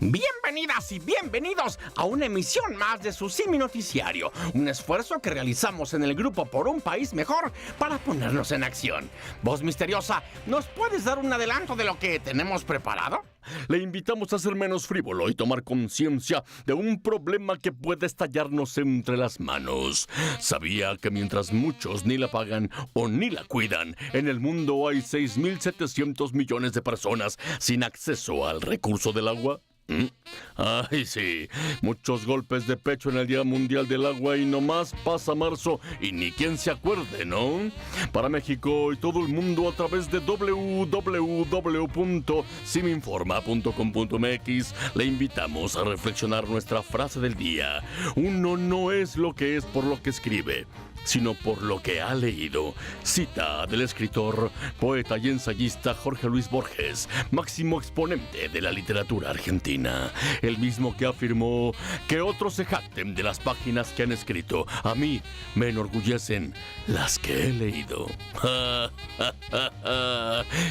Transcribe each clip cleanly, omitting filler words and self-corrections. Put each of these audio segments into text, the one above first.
Bienvenidas y bienvenidos a una emisión más de su Simi Noticiario, un esfuerzo que realizamos en el grupo Por un País Mejor para ponernos en acción. Voz misteriosa, ¿nos puedes dar un adelanto de lo que tenemos preparado? Le invitamos a ser menos frívolo y tomar conciencia de un problema que puede estallarnos entre las manos. ¿Sabía que mientras muchos ni la pagan o ni la cuidan, en el mundo hay 6.700 millones de personas sin acceso al recurso del agua? Ay, sí, muchos golpes de pecho en el Día Mundial del Agua y nomás pasa marzo y ni quien se acuerde, ¿no? Para México y todo el mundo a través de www.siminforma.com.mx le invitamos a reflexionar nuestra frase del día. Uno no es lo que es por lo que escribe, sino por lo que ha leído. Cita del escritor, poeta y ensayista Jorge Luis Borges, máximo exponente de la literatura argentina. El mismo que afirmó que otros se jacten de las páginas que han escrito. A mí me enorgullecen las que he leído.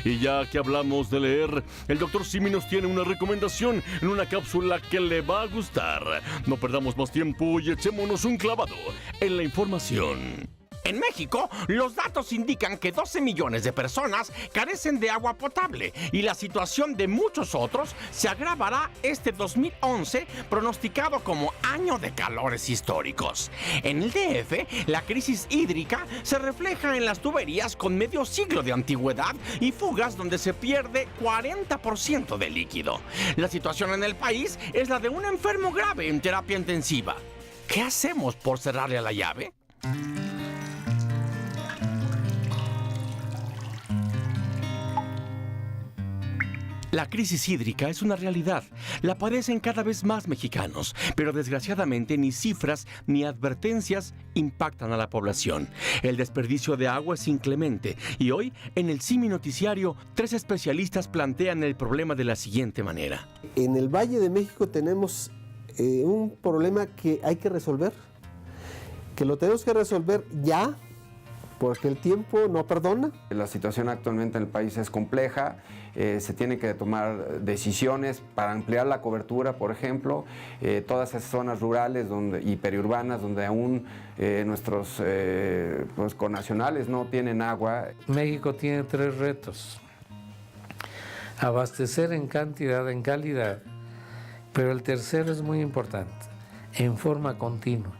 Y ya que hablamos de leer, el Dr. Simi nos tiene una recomendación en una cápsula que le va a gustar. No perdamos más tiempo y echémonos un clavado en la información. En México, los datos indican que 12 millones de personas carecen de agua potable y la situación de muchos otros se agravará este 2011, pronosticado como año de calores históricos. En el DF, la crisis hídrica se refleja en las tuberías con medio siglo de antigüedad y fugas donde se pierde 40% de líquido. La situación en el país es la de un enfermo grave en terapia intensiva. ¿Qué hacemos por cerrarle a la llave? La crisis hídrica es una realidad. La padecen cada vez más mexicanos, pero desgraciadamente ni cifras ni advertencias impactan a la población. El desperdicio de agua es inclemente y hoy, en el Simi Noticiario, 3 especialistas plantean el problema de la siguiente manera. En el Valle de México tenemos un problema que hay que resolver, que lo tenemos que resolver ya, porque el tiempo no perdona. La situación actualmente en el país es compleja, se tienen que tomar decisiones para ampliar la cobertura, por ejemplo, todas esas zonas rurales y periurbanas donde aún nuestros connacionales no tienen agua. México tiene 3 retos: abastecer en cantidad, en calidad, pero el tercero es muy importante, en forma continua.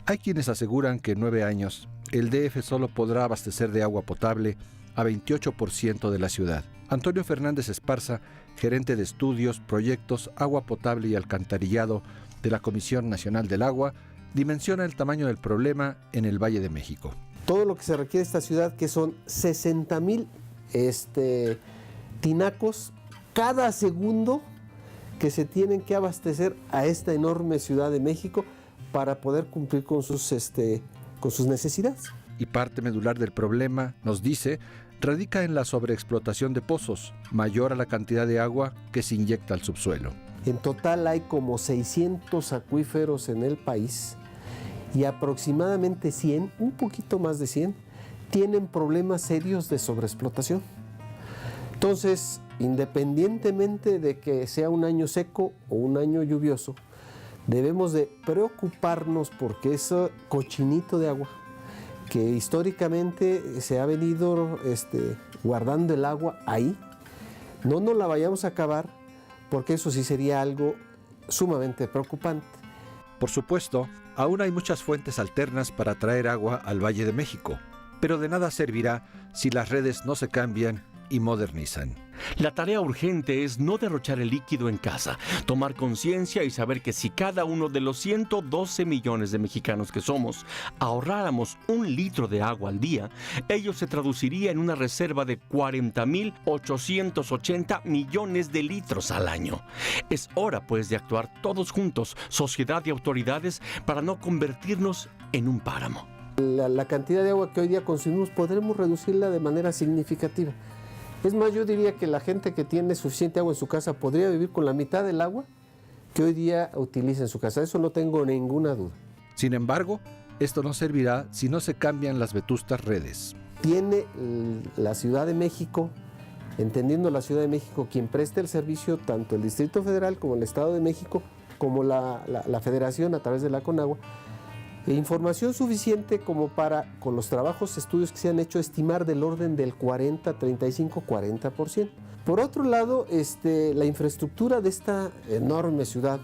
Hay quienes aseguran que en 9 años el DF solo podrá abastecer de agua potable a 28% de la ciudad. Antonio Fernández Esparza, gerente de estudios, proyectos, agua potable y alcantarillado de la Comisión Nacional del Agua, dimensiona el tamaño del problema en el Valle de México. Todo lo que se requiere de esta ciudad, que son 60,000 tinacos cada segundo que se tienen que abastecer a esta enorme Ciudad de México para poder cumplir con sus necesidades. Y parte medular del problema, nos dice, radica en la sobreexplotación de pozos, mayor a la cantidad de agua que se inyecta al subsuelo. En total hay como 600 acuíferos en el país y aproximadamente 100, un poquito más de 100, tienen problemas serios de sobreexplotación. Entonces, independientemente de que sea un año seco o un año lluvioso, debemos de preocuparnos porque ese cochinito de agua, que históricamente se ha venido guardando el agua ahí, no nos la vayamos a acabar, porque eso sí sería algo sumamente preocupante. Por supuesto, aún hay muchas fuentes alternas para traer agua al Valle de México, pero de nada servirá si las redes no se cambian y modernizan. La tarea urgente es no derrochar el líquido en casa, tomar conciencia y saber que si cada uno de los 112 millones de mexicanos que somos ahorráramos 1 litro de agua al día, ello se traduciría en una reserva de 40.880 millones de litros al año. Es hora, pues, de actuar todos juntos, sociedad y autoridades, para no convertirnos en un páramo. La cantidad de agua que hoy día consumimos podremos reducirla de manera significativa. Es más, yo diría que la gente que tiene suficiente agua en su casa podría vivir con la mitad del agua que hoy día utiliza en su casa. Eso no tengo ninguna duda. Sin embargo, esto no servirá si no se cambian las vetustas redes. Tiene la Ciudad de México entendiendo la Ciudad de México quien preste el servicio, tanto el Distrito Federal como el Estado de México, como la Federación a través de la Conagua, información suficiente como para, con los trabajos, estudios que se han hecho, estimar del orden del 40%. Por otro lado, la infraestructura de esta enorme ciudad,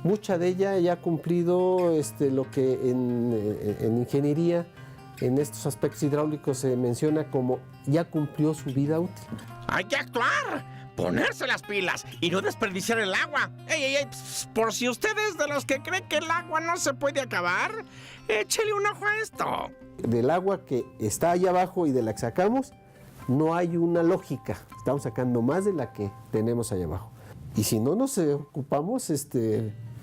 mucha de ella ya ha cumplido lo que en ingeniería, en estos aspectos hidráulicos se menciona como ya cumplió su vida útil. ¡Hay que actuar! Ponerse las pilas y no desperdiciar el agua. ¡Ey! Por si usted es de los que cree que el agua no se puede acabar, échele un ojo a esto. Del agua que está allá abajo y de la que sacamos, no hay una lógica. Estamos sacando más de la que tenemos allá abajo. Y si no nos ocupamos,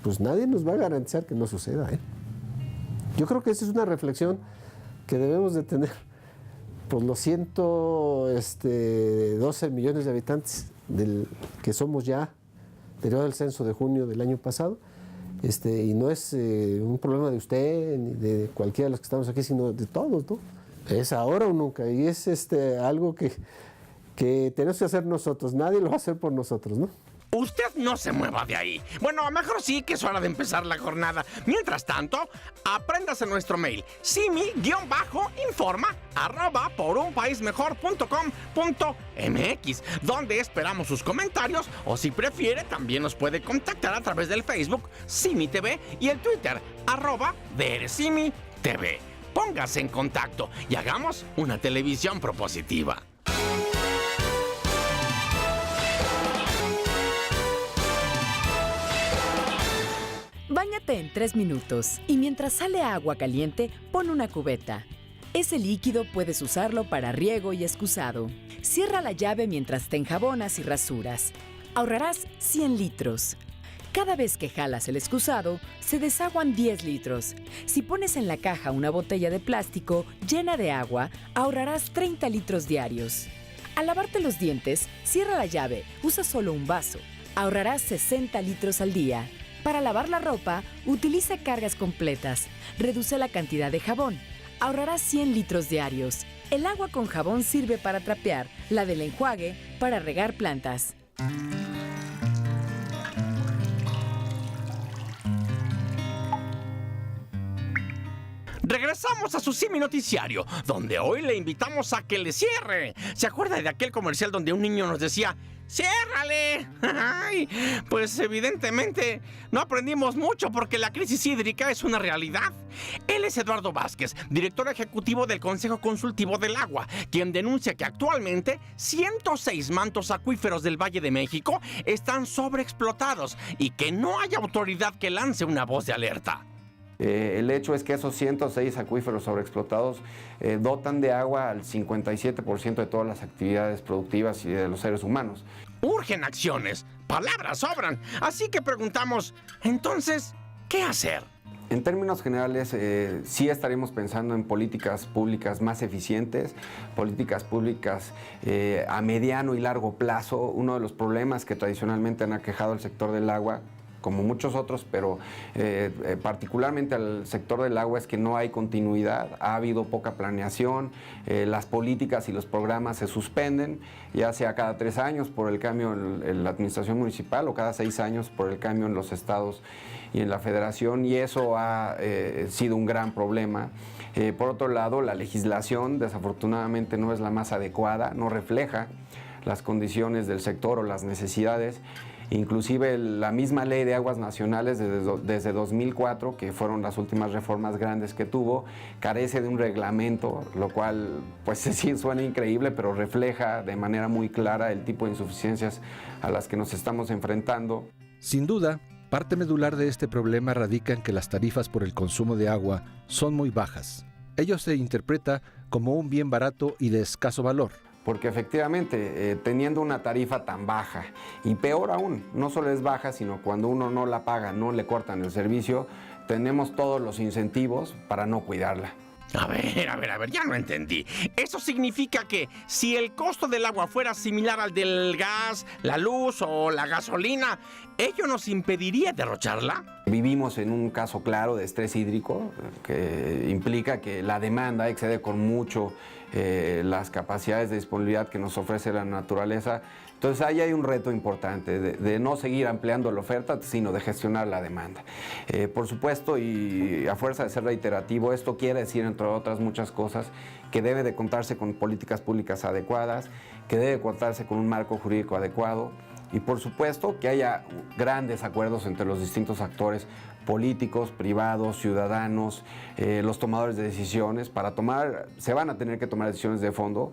pues nadie nos va a garantizar que no suceda, ¿eh? Yo creo que esa es una reflexión que debemos de tener por los 112 millones de habitantes que somos ya, derivado del censo de junio del año pasado, y no es un problema de usted ni de cualquiera de los que estamos aquí, sino de todos, ¿no? Es ahora o nunca, y es algo que tenemos que hacer nosotros, nadie lo va a hacer por nosotros, ¿no? Usted no se mueva de ahí. Bueno, mejor sí que es hora de empezar la jornada. Mientras tanto, apréndase nuestro mail simi-informa@porunpaismejor.com.mx, donde esperamos sus comentarios, o si prefiere, también nos puede contactar a través del Facebook Simi TV y el Twitter @DRSimiTV. Póngase en contacto y hagamos una televisión propositiva. Báñate en 3 minutos y mientras sale agua caliente, pon una cubeta. Ese líquido puedes usarlo para riego y excusado. Cierra la llave mientras te enjabonas y rasuras. Ahorrarás 100 litros. Cada vez que jalas el excusado, se desaguan 10 litros. Si pones en la caja una botella de plástico llena de agua, ahorrarás 30 litros diarios. Al lavarte los dientes, cierra la llave, usa solo un vaso. Ahorrarás 60 litros al día. Para lavar la ropa, utiliza cargas completas. Reduce la cantidad de jabón. Ahorrarás 100 litros diarios. El agua con jabón sirve para trapear, la del enjuague para regar plantas. Regresamos a su Simi Noticiario, donde hoy le invitamos a que le cierre. ¿Se acuerda de aquel comercial donde un niño nos decía: ¡ciérrale! Ay, pues evidentemente no aprendimos mucho porque la crisis hídrica es una realidad. Él es Eduardo Vázquez, director ejecutivo del Consejo Consultivo del Agua, quien denuncia que actualmente 106 mantos acuíferos del Valle de México están sobreexplotados y que no hay autoridad que lance una voz de alerta. El hecho es que esos 106 acuíferos sobreexplotados dotan de agua al 57% de todas las actividades productivas y de los seres humanos. Urgen acciones, palabras sobran, así que preguntamos, entonces, ¿qué hacer? En términos generales, sí estaremos pensando en políticas públicas más eficientes, políticas públicas a mediano y largo plazo. Uno de los problemas que tradicionalmente han aquejado al sector del agua, como muchos otros, pero particularmente al sector del agua, es que no hay continuidad, ha habido poca planeación, las políticas y los programas se suspenden, ya sea cada 3 años por el cambio en la administración municipal o cada 6 años por el cambio en los estados y en la federación, y eso ha sido un gran problema. Por otro lado, la legislación desafortunadamente no es la más adecuada, no refleja las condiciones del sector o las necesidades. Inclusive la misma Ley de Aguas Nacionales desde 2004, que fueron las últimas reformas grandes que tuvo, carece de un reglamento, lo cual pues sí suena increíble, pero refleja de manera muy clara el tipo de insuficiencias a las que nos estamos enfrentando. Sin duda, parte medular de este problema radica en que las tarifas por el consumo de agua son muy bajas. Ello se interpreta como un bien barato y de escaso valor. Porque efectivamente, teniendo una tarifa tan baja, y peor aún, no solo es baja, sino cuando uno no la paga, no le cortan el servicio, tenemos todos los incentivos para no cuidarla. A ver, ya no entendí. Eso significa que si el costo del agua fuera similar al del gas, la luz o la gasolina, ¿ello nos impediría derrocharla? Vivimos en un caso claro de estrés hídrico que implica que la demanda excede con mucho las capacidades de disponibilidad que nos ofrece la naturaleza. Entonces ahí hay un reto importante de no seguir ampliando la oferta, sino de gestionar la demanda. Por supuesto, y a fuerza de ser reiterativo, esto quiere decir, entre otras muchas cosas, que debe de contarse con políticas públicas adecuadas, que debe contarse con un marco jurídico adecuado y, por supuesto, que haya grandes acuerdos entre los distintos actores políticos, privados, ciudadanos, los tomadores de decisiones. Se van a tener que tomar decisiones de fondo,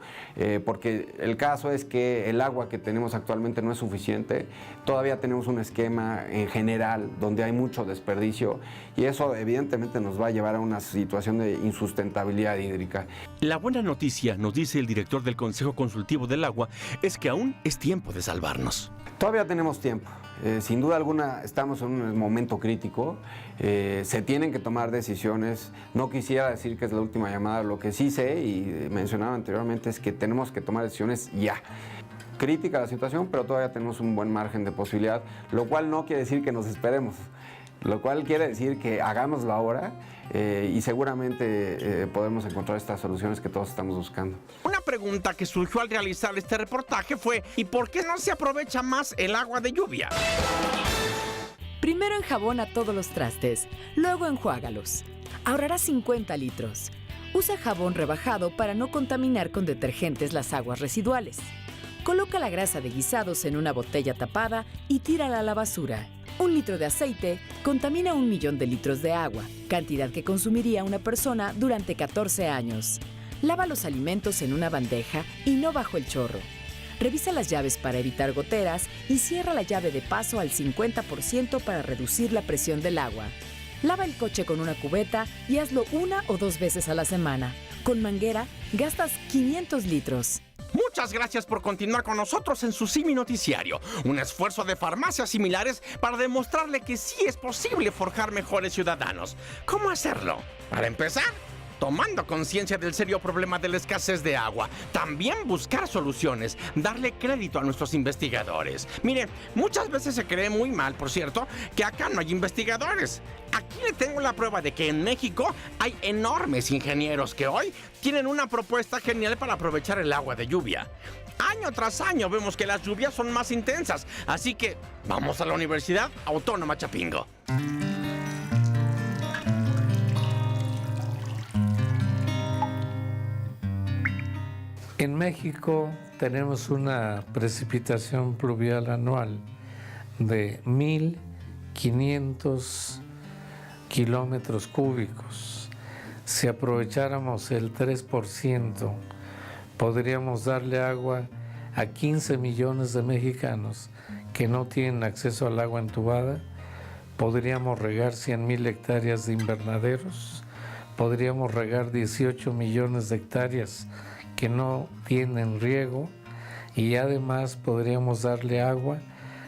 porque el caso es que el agua que tenemos actualmente no es suficiente. Todavía tenemos un esquema en general donde hay mucho desperdicio y eso evidentemente nos va a llevar a una situación de insustentabilidad hídrica. La buena noticia, nos dice el director del Consejo Consultivo del Agua, es que aún es tiempo de salvarnos. Todavía tenemos tiempo. Sin duda alguna estamos en un momento crítico, se tienen que tomar decisiones. No quisiera decir que es la última llamada, lo que sí sé y mencionaba anteriormente es que tenemos que tomar decisiones ya. Crítica la situación, pero todavía tenemos un buen margen de posibilidad, lo cual no quiere decir que nos esperemos, lo cual quiere decir que hagámoslo ahora y seguramente podemos encontrar estas soluciones que todos estamos buscando. Una pregunta que surgió al realizar este reportaje fue: ¿y por qué no se aprovecha más el agua de lluvia? Primero enjabona todos los trastes, luego enjuágalos. Ahorrarás 50 litros. Usa jabón rebajado para no contaminar con detergentes las aguas residuales. Coloca la grasa de guisados en una botella tapada y tírala a la basura. 1 litro de aceite contamina 1 millón de litros de agua, cantidad que consumiría una persona durante 14 años. Lava los alimentos en una bandeja y no bajo el chorro. Revisa las llaves para evitar goteras y cierra la llave de paso al 50% para reducir la presión del agua. Lava el coche con una cubeta y hazlo 1 o 2 veces a la semana. Con manguera gastas 500 litros. Muchas gracias por continuar con nosotros en su Simi Noticiario, un esfuerzo de farmacias similares para demostrarle que sí es posible forjar mejores ciudadanos. ¿Cómo hacerlo? Para empezar, tomando conciencia del serio problema de la escasez de agua. También buscar soluciones, darle crédito a nuestros investigadores. Mire, muchas veces se cree muy mal, por cierto, que acá no hay investigadores. Aquí le tengo la prueba de que en México hay enormes ingenieros que hoy tienen una propuesta genial para aprovechar el agua de lluvia. Año tras año vemos que las lluvias son más intensas, así que vamos a la Universidad Autónoma Chapingo. En México tenemos una precipitación pluvial anual de 1.500 kilómetros cúbicos. Si aprovecháramos el 3%, podríamos darle agua a 15 millones de mexicanos que no tienen acceso al agua entubada. Podríamos regar 100,000 hectáreas de invernaderos. Podríamos regar 18 millones de hectáreas que no tienen riego y además podríamos darle agua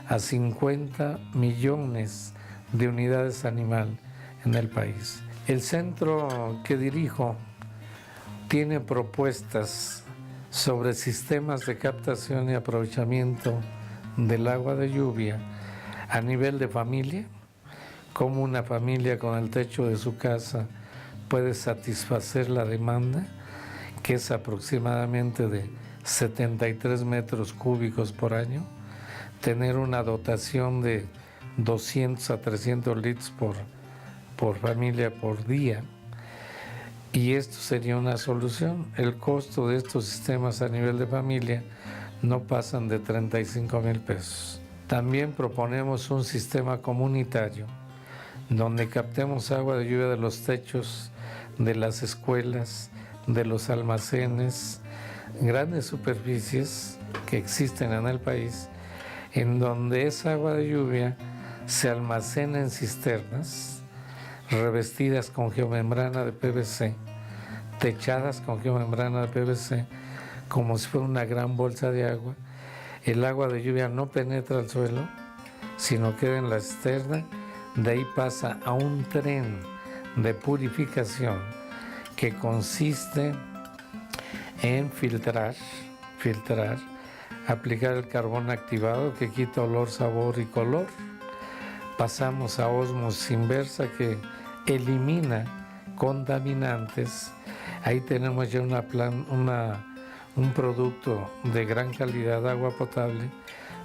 a 50 millones de unidades animal en el país. El centro que dirijo tiene propuestas sobre sistemas de captación y aprovechamiento del agua de lluvia a nivel de familia, cómo una familia con el techo de su casa puede satisfacer la demanda, que es aproximadamente de 73 metros cúbicos por año, tener una dotación de 200 a 300 litros por familia por día. Y esto sería una solución. El costo de estos sistemas a nivel de familia no pasan de 35,000 pesos. También proponemos un sistema comunitario donde captemos agua de lluvia de los techos de las escuelas, de los almacenes, grandes superficies que existen en el país, en donde esa agua de lluvia se almacena en cisternas revestidas con geomembrana de PVC, techadas con geomembrana de PVC, como si fuera una gran bolsa de agua. El agua de lluvia no penetra al suelo, sino queda en la cisterna. De ahí pasa a un tren de purificación que consiste en filtrar, aplicar el carbón activado que quita olor, sabor y color. Pasamos a ósmosis inversa que elimina contaminantes. Ahí tenemos ya un producto de gran calidad de agua potable,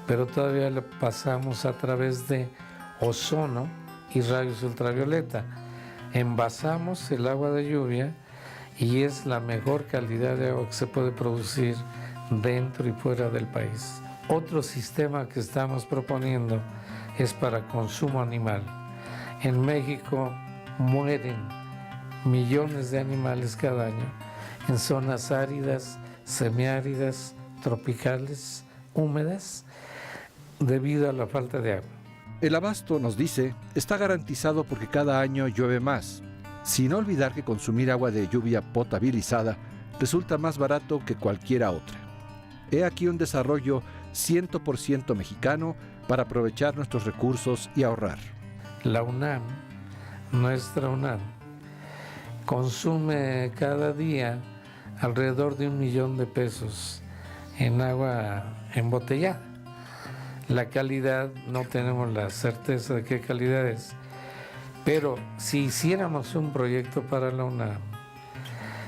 pero todavía lo pasamos a través de ozono y rayos ultravioleta. Envasamos el agua de lluvia y es la mejor calidad de agua que se puede producir dentro y fuera del país. Otro sistema que estamos proponiendo es para consumo animal. En México mueren millones de animales cada año en zonas áridas, semiáridas, tropicales, húmedas, debido a la falta de agua. El abasto, nos dice, está garantizado porque cada año llueve más, sin olvidar que consumir agua de lluvia potabilizada resulta más barato que cualquiera otra. He aquí un desarrollo 100% mexicano para aprovechar nuestros recursos y ahorrar. La UNAM, nuestra UNAM, consume cada día alrededor de 1 millón de pesos en agua embotellada. La calidad, no tenemos la certeza de qué calidad es, pero si hiciéramos un proyecto para la UNAM,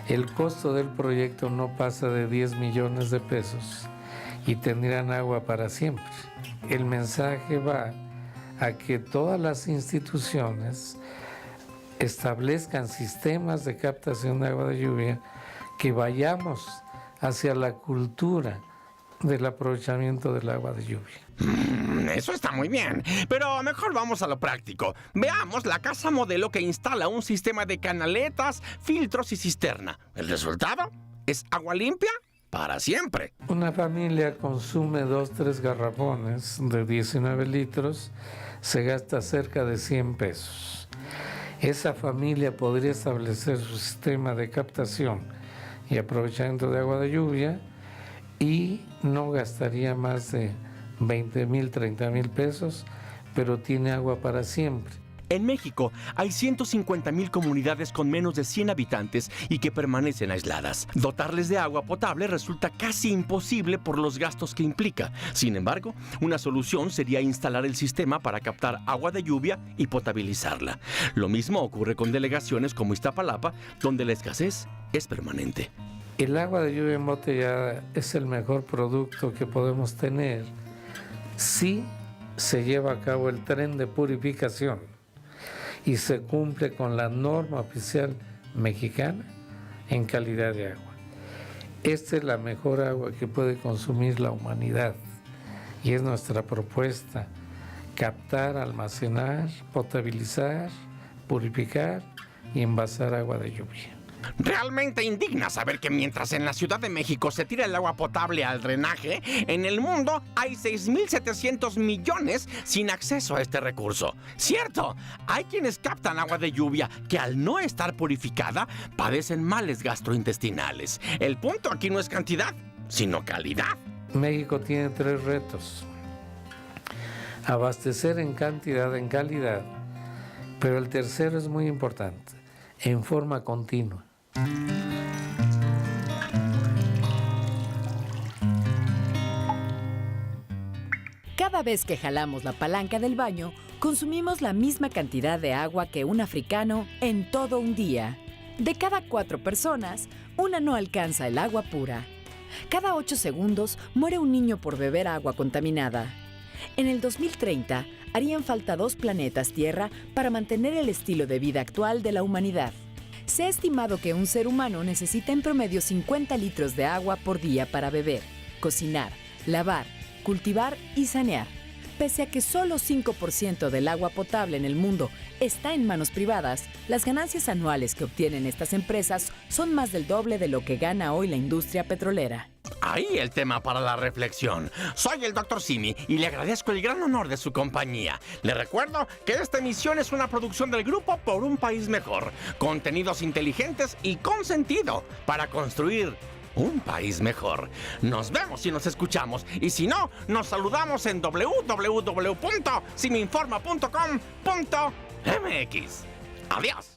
el costo del proyecto no pasa de 10 millones de pesos y tendrían agua para siempre. El mensaje va a que todas las instituciones establezcan sistemas de captación de agua de lluvia, que vayamos hacia la cultura del aprovechamiento del agua de lluvia. Eso está muy bien, pero mejor vamos a lo práctico. Veamos la casa modelo que instala un sistema de canaletas, filtros y cisterna. ¿El resultado? ¿Es agua limpia? Para siempre. Una familia consume 2-3 garrafones de 19 litros, se gasta cerca de 100 pesos. Esa familia podría establecer su sistema de captación y aprovechamiento de agua de lluvia y no gastaría más de 20,000, 30,000 pesos, pero tiene agua para siempre. En México hay 150,000 comunidades con menos de 100 habitantes y que permanecen aisladas. Dotarles de agua potable resulta casi imposible por los gastos que implica. Sin embargo, una solución sería instalar el sistema para captar agua de lluvia y potabilizarla. Lo mismo ocurre con delegaciones como Iztapalapa, donde la escasez es permanente. El agua de lluvia embotellada es el mejor producto que podemos tener si se lleva a cabo el tren de purificación y se cumple con la norma oficial mexicana en calidad de agua. Esta es la mejor agua que puede consumir la humanidad y es nuestra propuesta: captar, almacenar, potabilizar, purificar y envasar agua de lluvia. Realmente indigna saber que mientras en la Ciudad de México se tira el agua potable al drenaje, en el mundo hay 6,700 millones sin acceso a este recurso. Cierto, hay quienes captan agua de lluvia que al no estar purificada padecen males gastrointestinales. El punto aquí no es cantidad, sino calidad. México tiene 3 retos: abastecer en cantidad, en calidad, pero el tercero es muy importante: en forma continua. Cada vez que jalamos la palanca del baño, consumimos la misma cantidad de agua que un africano en todo un día. De cada 4 personas, una no alcanza el agua pura. Cada 8 segundos muere un niño por beber agua contaminada. En el 2030, harían falta 2 planetas Tierra para mantener el estilo de vida actual de la humanidad. Se ha estimado que un ser humano necesita en promedio 50 litros de agua por día para beber, cocinar, lavar, cultivar y sanear. Pese a que solo 5% del agua potable en el mundo está en manos privadas, las ganancias anuales que obtienen estas empresas son más del doble de lo que gana hoy la industria petrolera. Ahí el tema para la reflexión. Soy el Dr. Simi y le agradezco el gran honor de su compañía. Le recuerdo que esta emisión es una producción del grupo Por un País Mejor. Contenidos inteligentes y con sentido para construir un país mejor. Nos vemos y nos escuchamos. Y si no, nos saludamos en www.siminforma.com.mx. Adiós.